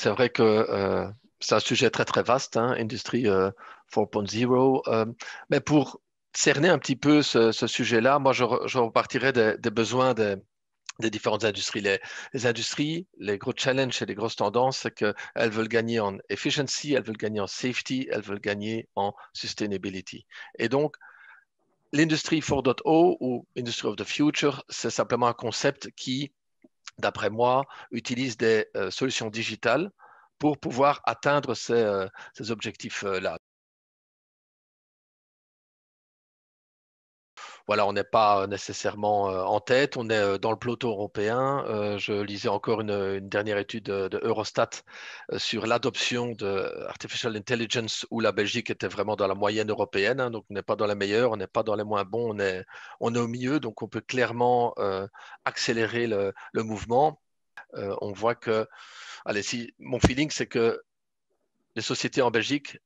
C'est vrai que c'est un sujet très très vaste, hein, Industrie 4.0. Mais pour cerner un petit peu ce sujet-là, moi je repartirais des besoins des différentes industries. Les industries, les gros challenges et les grosses tendances, c'est qu'elles veulent gagner en efficiency, elles veulent gagner en safety, elles veulent gagner en sustainability. Et donc, l'industrie 4.0 ou Industry of the Future, c'est simplement un concept qui, d'après moi, utilise des solutions digitales pour pouvoir atteindre ces objectifs-là. Voilà, on n'est pas nécessairement en tête, on est dans le peloton européen. Je lisais encore une dernière étude de Eurostat sur l'adoption de artificial intelligence où la Belgique était vraiment dans la moyenne européenne, hein, donc on n'est pas dans les meilleurs, on n'est pas dans les moins bons, on est au milieu, donc on peut clairement accélérer le mouvement. On voit que, allez, si mon feeling, c'est que les sociétés en Belgique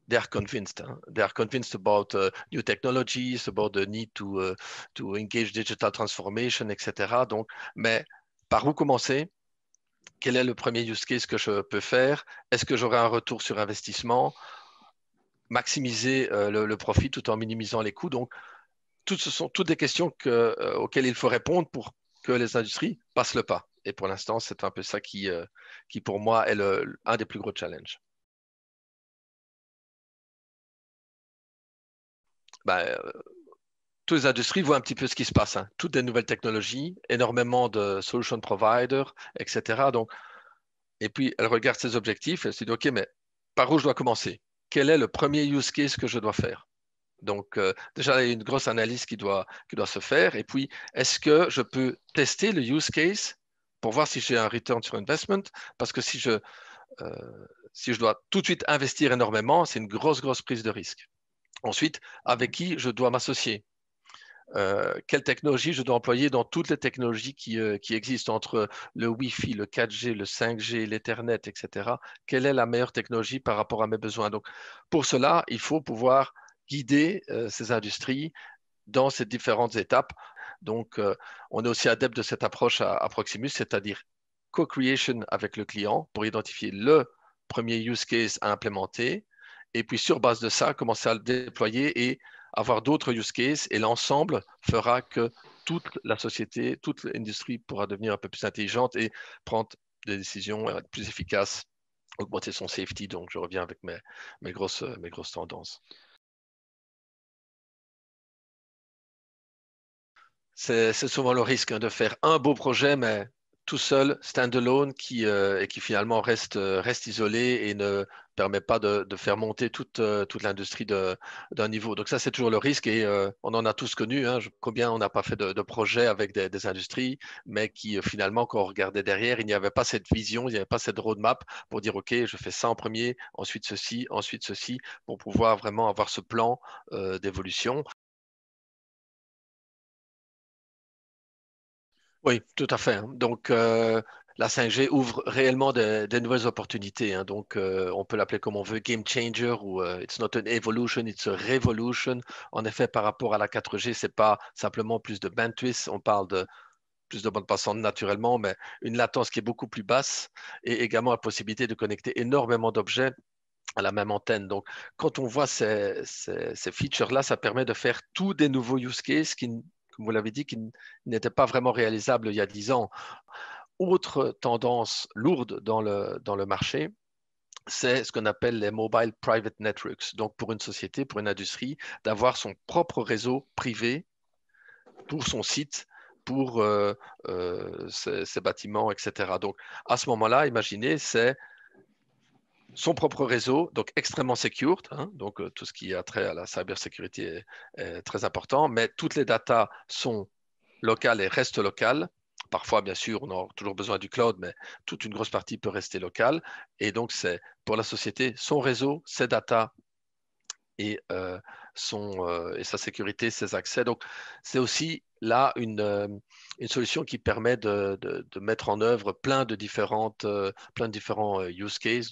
they are convinced. Hein? They are convinced about new technologies, about the need to engage digital transformation, etc. Donc, mais par où commencer? Quel est le premier use case que je peux faire? Est-ce que j'aurai un retour sur investissement? Maximiser le profit tout en minimisant les coûts. Donc, ce sont toutes des questions auxquelles il faut répondre pour que les industries passent le pas. Et pour l'instant, c'est un peu ça qui pour moi, est un des plus gros challenges. Ben, toutes les industries voient un petit peu ce qui se passe. Hein. Toutes des nouvelles technologies, énormément de solution providers, etc. Donc, et puis, elles regardent ces objectifs et elles se disent, OK, mais par où je dois commencer? Quel est le premier use case que je dois faire? Donc, déjà, il y a une grosse analyse qui doit se faire. Et puis, est-ce que je peux tester le use case pour voir si j'ai un return sur investment? Parce que si je dois tout de suite investir énormément, c'est une grosse, grosse prise de risque. Ensuite, avec qui je dois m'associer? Quelle technologie je dois employer dans toutes les technologies qui existent entre le Wi-Fi, le 4G, le 5G, l'Ethernet, etc. Quelle est la meilleure technologie par rapport à mes besoins? Donc, pour cela, il faut pouvoir guider ces industries dans ces différentes étapes. Donc, on est aussi adepte de cette approche à Proximus, c'est-à-dire co-creation avec le client pour identifier le premier use case à implémenter et puis sur base de ça, commencer à le déployer et avoir d'autres use cases et l'ensemble fera que toute la société, toute l'industrie pourra devenir un peu plus intelligente et prendre des décisions plus efficaces, augmenter son safety. Donc, je reviens avec mes grosses tendances. C'est souvent le risque hein, de faire un beau projet, mais tout seul, standalone, et qui finalement reste isolé et ne permet pas de faire monter toute l'industrie d'un niveau. Donc ça, c'est toujours le risque et on en a tous connu. Hein, combien on n'a pas fait de projets avec des industries, mais qui finalement, quand on regardait derrière, il n'y avait pas cette vision, il n'y avait pas cette roadmap pour dire, OK, je fais ça en premier, ensuite ceci, pour pouvoir vraiment avoir ce plan d'évolution. Oui, tout à fait. Hein. Donc, la 5G ouvre réellement des nouvelles opportunités. Hein. Donc, on peut l'appeler comme on veut, game changer ou it's not an evolution, it's a revolution. En effet, par rapport à la 4G, c'est pas simplement plus de bandwidth, on parle de plus de bande passante naturellement, mais une latence qui est beaucoup plus basse et également la possibilité de connecter énormément d'objets à la même antenne. Donc, quand on voit ces features-là, ça permet de faire tous des nouveaux use cases qui, comme vous l'avez dit, qui n'étaient pas vraiment réalisables il y a 10 ans. Autre tendance lourde dans le marché, c'est ce qu'on appelle les mobile private networks. Donc, pour une société, pour une industrie, d'avoir son propre réseau privé pour son site, pour ses bâtiments, etc. Donc, à ce moment-là, imaginez, c'est son propre réseau, donc extrêmement secure, hein, donc tout ce qui a trait à la cybersécurité est très important, mais toutes les datas sont locales et restent locales. Parfois, bien sûr, on a toujours besoin du cloud, mais toute une grosse partie peut rester locale. Et donc, c'est pour la société son réseau, ses datas et, et sa sécurité, ses accès. Donc, c'est aussi là une solution qui permet de mettre en œuvre plein de différents use cases.